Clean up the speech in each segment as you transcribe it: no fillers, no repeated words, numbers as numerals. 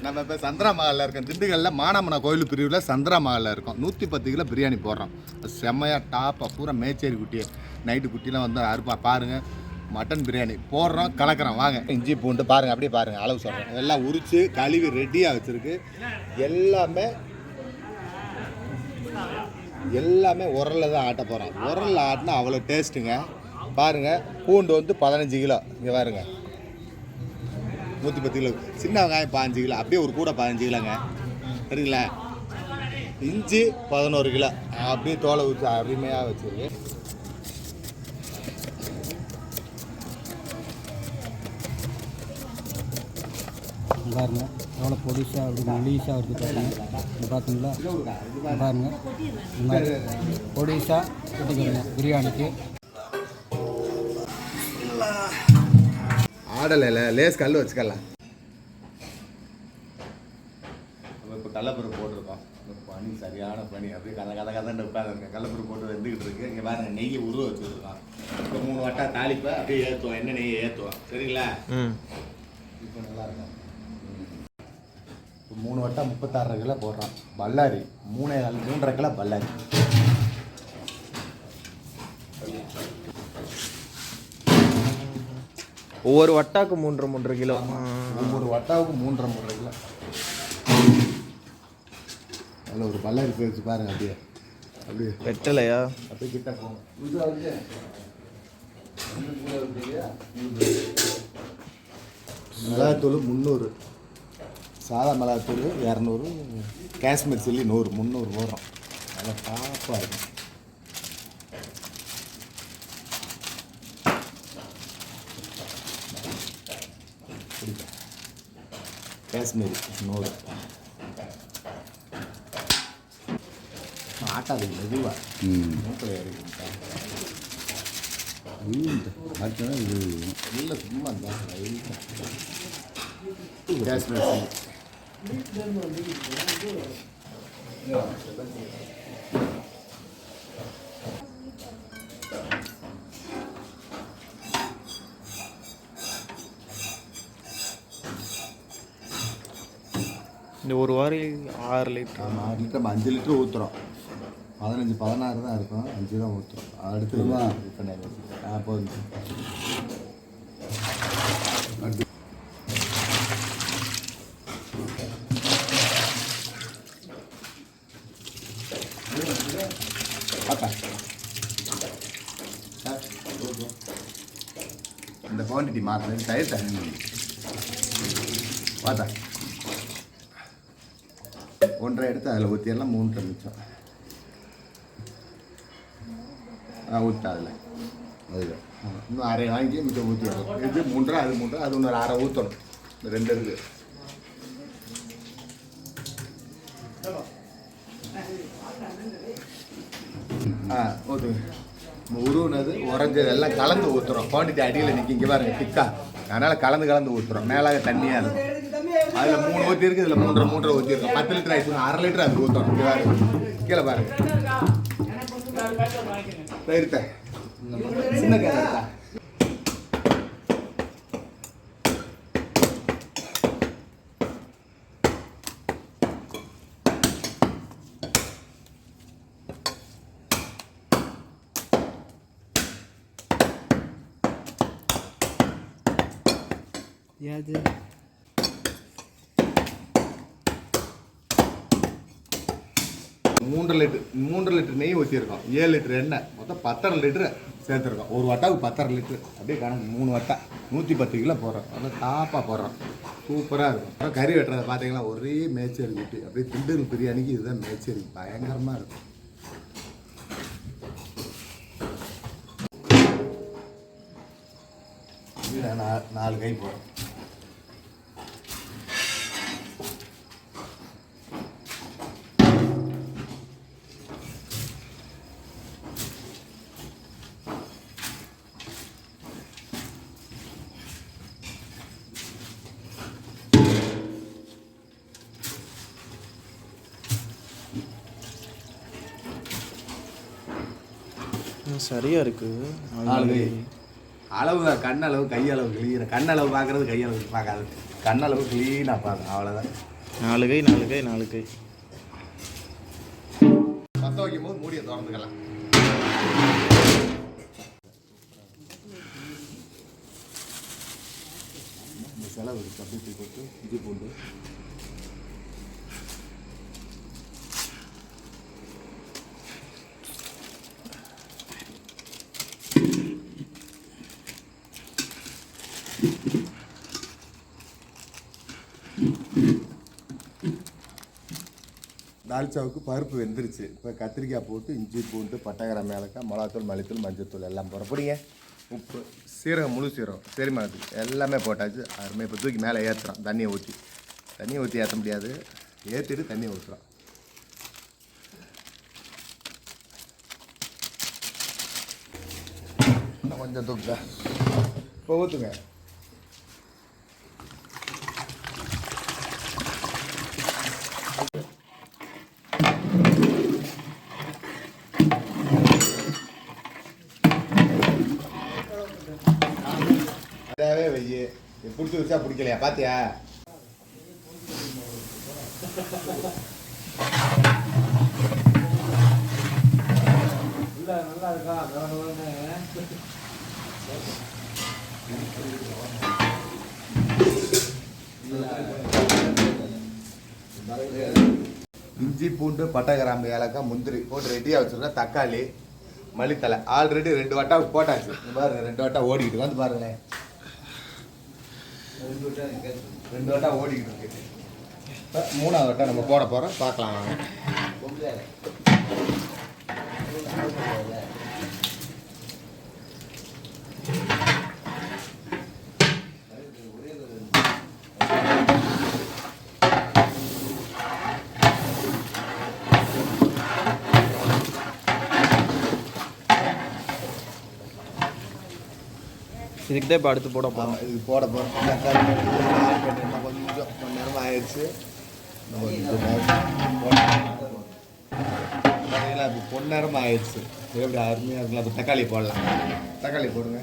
நம்ம இப்போ சந்திரா மகாலில் இருக்கோம். திண்டுக்கல்லில் மானாமனா கோயில் பிரிவில் சந்திரா மகாலில் இருக்கோம். 110 கிலோ பிரியாணி போடுறோம். செம்மையாக டாப்பாக பூரா மேச்சேரி குட்டி நைட்டு குட்டிலாம் வந்து அறுப்பா பாருங்கள். மட்டன் பிரியாணி போடுறோம், கலக்கிறோம். வாங்க இஞ்சி பூண்டு பாருங்கள், அப்படியே பாருங்கள், அளவு சொல்கிறேன். எல்லாம் உரித்து கழுவி ரெடியாக வச்சுருக்கு. எல்லாமே உரலில் தான் ஆட்ட போகிறோம். உரலில் ஆட்டினா அவ்வளோ டேஸ்ட்டுங்க. பாருங்கள், பூண்டு வந்து 15 கிலோ. இங்கே பாருங்க, 110 கிலோ. சின்ன வெங்காயம் 15 கிலோ, அப்படியே ஒரு கூட 15 கிலோங்க. சரிங்களா? இஞ்சி 11 கிலோ, அப்படியே தோலை ஊற்றி அருமையாக வச்சுருக்கு. பாருங்க எவ்வளோ பொடிசாக அப்படி மெலிசாக வருது பாருங்க. பார்த்தீங்களா? பாருங்க இந்த மாதிரி பொடிசாக ஊற்றிக்கிறேங்க பிரியாணிக்கு. ஆடலை லேஸ் கல் வச்சுக்கலாம். நம்ம இப்போ கடலப்பருப்பு போட்டிருக்கோம். பனி சரியான பனி, அப்படியே கதை உட்காந்துருக்கேன். கடலப்பருப்பு போட்டு வெந்துக்கிட்டு இருக்கு. இங்கே பாருங்க, நெய்யை உருவ வச்சுருக்கோம். இப்போ 3 வட்டா தாளிப்பை அப்படியே ஏற்றுவோம், எண்ணெய் நெய்யை ஏற்றுவோம். சரிங்களா? இப்போ நல்லாயிருக்கும். இப்போ 3 வட்டா 36 கிலோ போடுறோம். பல்லாரி 3.5 கிலோ பல்லாரி. ஒவ்வொரு வட்டாவுக்கு 3.5 கிலோ. ஒவ்வொரு வட்டாவுக்கு 3.5 கிலோ. அதில் ஒரு பல்லாரி போய் வச்சு பாருங்க. அப்படியே வெட்டலையா? அப்படியே கிட்ட போகும். மிளகாத்தூள் 300, சாதா மிளகாத்தூள் 200, காஷ்மீர் சில்லி 100, 300 போடுறோம். நல்லா டாப்பாக இருக்கும். காஷ்மீரி 100. ஆட்டாது மெதுவாக மூக்கில் இறக்கிட்டா இது இல்லை, சும்மா தான் காஷ்மீர் இந்த ஒரு வாரம் 6 லிட்டர். ஆமாம், 6 லிட்டர். 5 லிட்டர் ஊற்றுறோம். 15, 16 தான் இருக்கும். 5 தான் ஊற்றுறோம். அடுத்து போதும். இந்த குவான்டிட்டி மாற்ற தயிர் தண்ணி பார்த்தா 1.5 எடுத்து அதில் ஊற்றிடலாம். 3 மிச்சம் ஊற்றா அதில். அதுதான் இன்னும் 1/2 வாங்கி மிச்சம் ஊற்றிடலாம். இது 3, அது 3, அது இன்னொரு 1/2 ஊற்றணும். இந்த 2 இருக்குது. ஊற்றுங்க. உருவுனது உறைஞ்சது எல்லாம் கலந்து ஊற்றுறோம். குவான்டிட்டி அடியில் நிற்கி இங்கே பாருங்க திக்கா, அதனால் கலந்து ஊற்றுறோம். மேலாக தண்ணியாக இருக்கும். அதில் 3 ஊற்றி இருக்குது, இதில் 3.5 ஊற்றி இருக்கும். 10 லிட்டர் ஆயிடுச்சு. 1/2 லிட்டர் அது ஊற்றணும். இங்கே பாருங்க, கீழே பாருங்க. தயிர்த்த சின்ன கேரட்டா யாது 3 லிட்டர் நெய் ஊற்றிருக்கோம். 7 லிட்டர் எண்ணெய், மொத்தம் 10.5 லிட்டர் சேர்த்துருக்கோம். ஒரு வட்டாவுக்கு 10.5 லிட்டர். அப்படியே கணக்கு 3 வட்டா 110 கிலோ போடுறோம். நல்லா டாப்பாக போடுறோம். சூப்பராக இருக்கும். அப்புறம் கறி வெட்டுறதை பார்த்தீங்கன்னா ஒரே மேச்சேரி குட்டி. அப்படியே திண்டுக்கல் பிரியாணிக்கு இதுதான் மேச்சேரி. பயங்கரமாக இருக்கும். இது 4 கை போடுறோம். சரியா இருக்குது. 4 கை அளவு தான், கண்ணளவு கையளவு கிளீன். கண்ணளவு பார்க்குறது கையளவு பார்க்காது. கண்ணளவு க்ளீனாக பார்க்கும், அவ்வளோதான். 4 கை 4 கை 4 கை. பற்ற வைக்கும் போது மூடியை திறந்துக்கலாம். இந்த செலவு அப்படியே போட்டு இஞ்சி பூண்டு தால்ச்சாவுக்கு பருப்பு வெந்துருச்சு. இப்போ கத்திரிக்காய் போட்டு இஞ்சி பூண்டு பட்டை கிராம்பு ஏலக்காய் மிளகாத்தூள் மல்லித்தூள் மஞ்சத்தூள் எல்லாம் போடுறீங்க. உப்பு சீரகம் முழு சீரகம் செரிமானத்துக்கு எல்லாமே போட்டாச்சு. அருமை. இப்போ தூக்கி மேலே ஏற்றுறோம். தண்ணியை ஊற்றி ஏற்ற முடியாது, ஏற்றிட்டு தண்ணியை ஊற்றுறோம். கொஞ்சம் தூக்க இப்போ ஊற்றுங்க. வெய்ய பிடிச்சி வச்சா பிடிக்கலையா பாத்தியா? நல்லா இருக்கா? இஞ்சி பூண்டு பட்டை கிராம்பு ஏலக்காய் முந்திரி போட்டு ரெடியாக வச்சுருக்கா. தக்காளி மல்லித்தலை ஆல்ரெடி 2 வட்டா போட்டாச்சு. பாருங்க 2 வட்டா ஓடிக்கிட்டு வந்து பாருங்களேன். 2 வட்டா ஓடிக்கிட்டு இருக்கு. 3ஆவது வட்டா நம்ம போட போகிறோம், பார்க்கலாம். இதுக்கு தான் இப்போ அடுத்து போட போகிறோம். இது போட போகிறோம். கொஞ்சம் நேரம் ஆயிடுச்சு. பார்த்தீங்களா இப்போ பொன்னேரம் ஆயிடுச்சு. எப்படி அருமையாக இருக்குல்ல. இப்போ தக்காளி போடலாம். தக்காளி போடுங்க.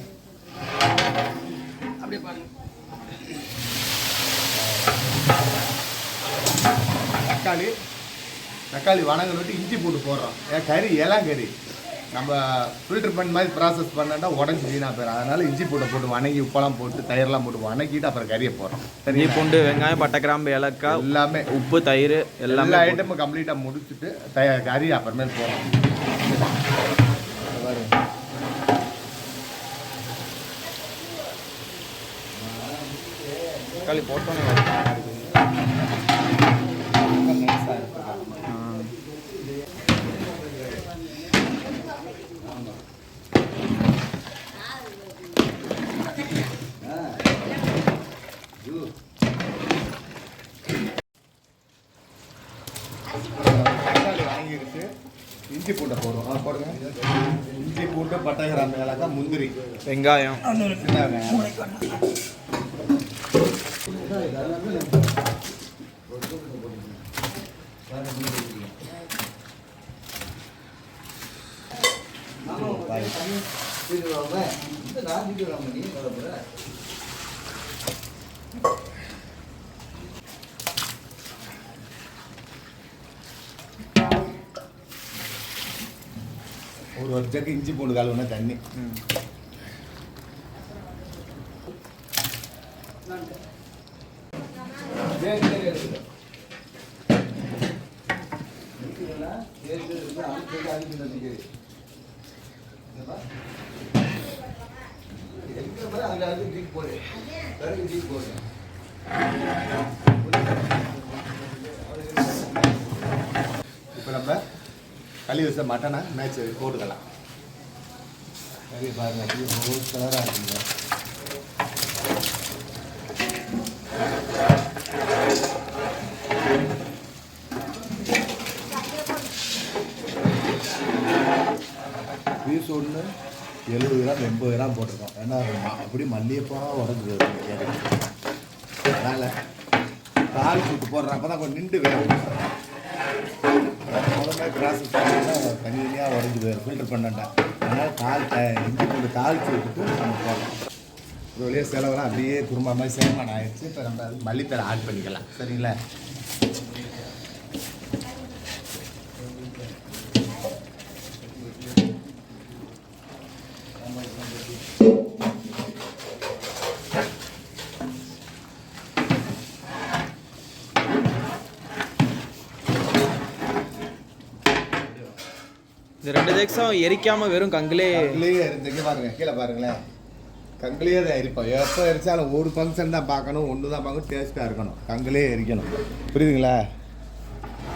அப்படியே பாருங்க. தக்காளி வணங்க விட்டு இஞ்சி போட்டு போடுறோம். கறி எல்லாம் கறி நம்ம ஃபில்டர் பண்ண மாதிரி ப்ராசஸ் பண்ணாட்டா உடஞ்சி வீணாக போயிடும். அதனால் இஞ்சி பூட்டை போட்டு வணங்கி உப்பெல்லாம் போட்டு தயிரெலாம் போட்டு வணக்கிட்டு அப்புறம் கறியை போடுறோம். இஞ்சி பூண்டு வெங்காயம் பட்டை கிராம்பு ஏலக்காய் எல்லாமே உப்பு தயிர் எல்லாமே ஐட்டமும் கம்ப்ளீட்டாக முடிச்சுட்டு கறி அப்புறமே போடுறோம். தக்காளி போட்டோன்னே இஞ்சி பூட்டை போடுவோம். போடுங்க. இஞ்சி பூட்டு பட்டை கிராம்பு ஏலக்காய் முந்திரி வெங்காயம் ஒரு ஜக்கு இஞ்சி பூண்டு கழுவுனா தண்ணி. இப்போ நம்ம கழுவி வச்ச மட்டனை மேட்ச் போட்டுக்கலாம். கறி பாருங்க அப்படியே ரோஸ் கலராக இருக்குங்க. பீஸ் ஒன்று 70 கிராம் 80 கிராம் போட்டிருக்கோம். ஏன்னா அப்படி மல்லிகைப்பா உடஞ்சி கறி. அதனால் கால் சுட்டு போடுறேன். அப்போ தான் கொஞ்சம் நின்று வேணும். அவ்வளோ ப்ராசஸ் பண்ணிங்கன்னா தனியாக உடஞ்சி போயிடும் ஃபில்டர் பண்ணட்டா. அதனால் இஞ்சி பூண்டு தாளித்து விட்டுட்டு நம்ம போடலாம். ஒரு வழியாக செலவெல்லாம் அப்படியே குருமா மாதிரி சேமான ஆயிடுச்சு. இப்போ நம்ம அது மல்லித்தலை ஆட் பண்ணிக்கலாம். சரிங்களா? இந்த 2 ஜெக்ஸும் எரிக்காமல் வெறும் கங்கிலே எரிஞ்சுக்க பாருங்க. கீழே பாருங்களேன், கங்கிலே தான் எரிப்போம். எப்போ எரிச்சாலும் ஒரு ஃபங்க்ஷன் தான் பார்க்கணும், ஒன்று தான் பார்க்கணும், டேஸ்ட்டாக இருக்கணும். கங்கிலே எரிக்கணும். புரியுதுங்களா?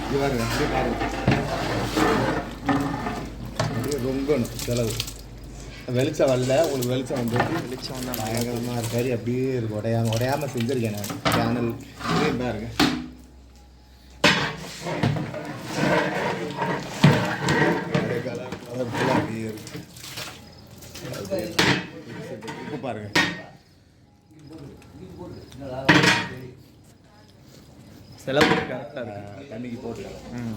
இது பாருங்க, அப்படியே பாருங்க, அப்படியே ரொங்கணும். செலவு வெளிச்சம் வரல, உங்களுக்கு வெளிச்சம் வந்து பயங்கரமாக கறி அப்படியே இருக்கும். உடையாமல் செஞ்சுருக்கேன் நான் சேனல். இதே பாருங்க, அப்படியே இருக்கு. உப்பு பாருங்க, செலவு கரெக்டாக தண்ணிக்கு போட்டுக்கலாம்.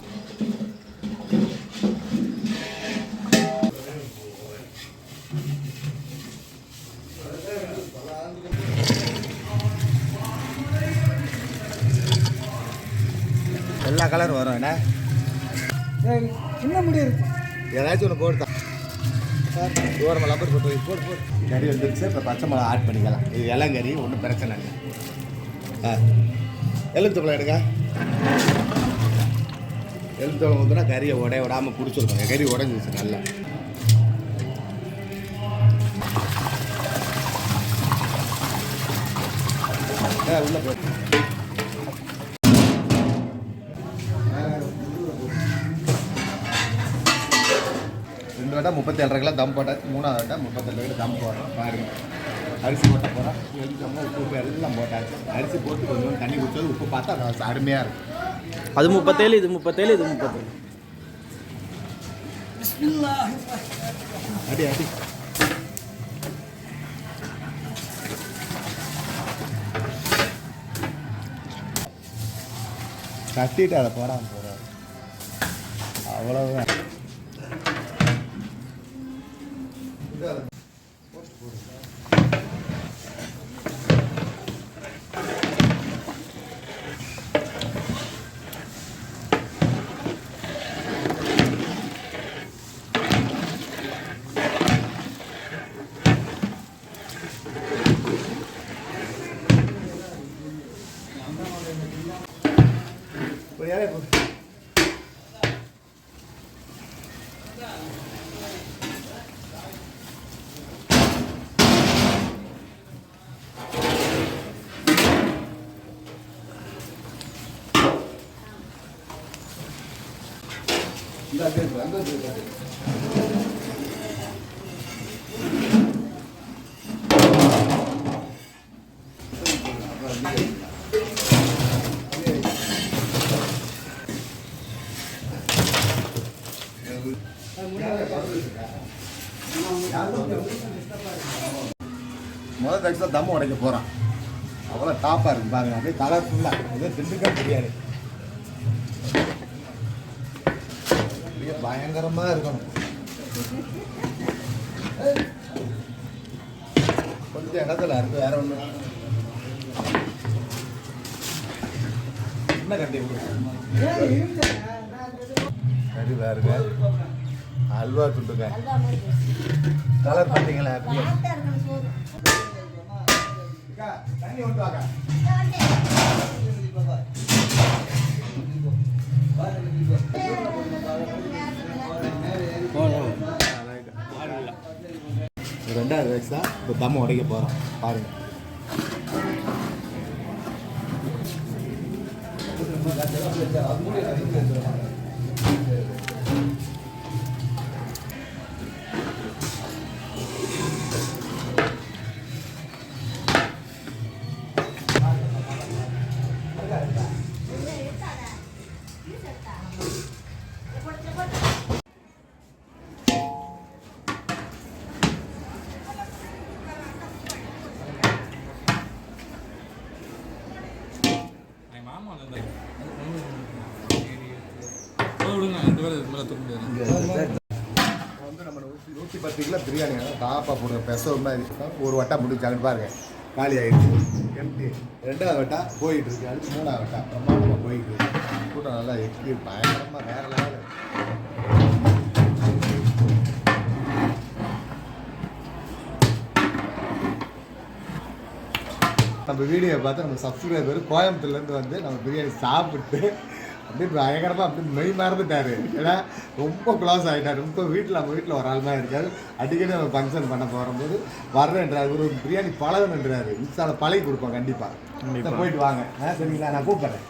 எல்லா கலரும் வரும். என்ன சின்ன முடியும் ஏதாச்சும் ஒன்று போட்டு தூரமாக லப்பர் போட்டு போட்டு கறி வந்துருச்சு. இப்போ பச்சை மிளகா ஆட் பண்ணிக்கலாம். இது இளங்கறி, ஒன்றும் பிரச்சனை இல்லை. எலுமிச்சம்பழம் எடுங்க. எலுமிச்சம்பழம் ஊற்றினா கறியை விடாமல் பிடிச்சிருக்கோங்க. கறி உடஞ்சிச்சு நல்லா. உள்ளே போட்டு 2 வட்டை 37 கிலோ தம் போட்டாச்சு. 3வது வட்டை 37 கிலோ தம் போடுறோம். பாருங்கள், அரிசி போட்ட போகிறோம். எலுமிச்சம்பழம் உப்பு எல்லாம் போட்டாச்சு. அரிசி போட்டு கொஞ்சம் தண்ணி குடிச்சது உப்பு பார்த்தா அருமையாக இருக்கும். அது 37, இது 37, இது 37. அடி அடி கட்டிட்டு அதை போடாமல் போகிறாரு. அவ்வளவுதான். முதல் தக்ஸா தம் உடைக்க போகிறான். அவ்வளோ டாப்பாக இருக்குது பாருங்க. அப்படியே கலர்ஃபுல்லாக இதே திண்டுக்கல் பிரியாணி அப்படியே பயங்கரமாக இருக்கணும். கொஞ்சம் இடத்துல இருக்குது, வேற ஒன்று என்ன கட்டி சரி பாருங்க. அல்வா துண்டுங்க. கலர் பார்த்தீங்களா? தண்ணி ஒன்று வாங்க. ரெண்டாவது வயசு தான் இப்போ தம் உடைக்க போகிறோம். பாருங்கள், வந்து நம்ம 110 கிலோ பிரியாணி தாப்பா போடுற பெசவு மாதிரி ஒரு வட்டா முடிச்சாங்கன்னு பாருங்க காலி ஆகிடுச்சு எம்டி 2வது வட்டா போயிட்டு இருக்கு அடுத்து 3வது வட்டா பிரமாண்டமாக போயிட்டு இருக்கு கூட்டம் நல்லா எப்படி பயங்கரமாக வேற லெவல். நம்ம வீடியோ பார்த்து நம்ம சப்ஸ்கிரைபர் கோயம்புத்தூர்லேருந்து வந்து நம்ம பிரியாணி சாப்பிட்டு அப்படியே பயங்கரமாக அப்படி மெய் மறந்துட்டார். ஏன்னா ரொம்ப க்ளோஸ் ஆகிட்டார். ரொம்ப நம்ம வீட்டில் ஒரு ஆள் தான் இருக்காரு. அடிக்கடி நம்ம ஃபங்க்ஷன் பண்ண போகும்போது வர்றேன்றார். ஒரு பிரியாணி பழகணுன்றாரு. இன்ஸ்டாவில் பழகி கொடுப்போம் கண்டிப்பாக. போயிட்டு வாங்க சரிங்களா, நான் கூப்பிட்றேன்.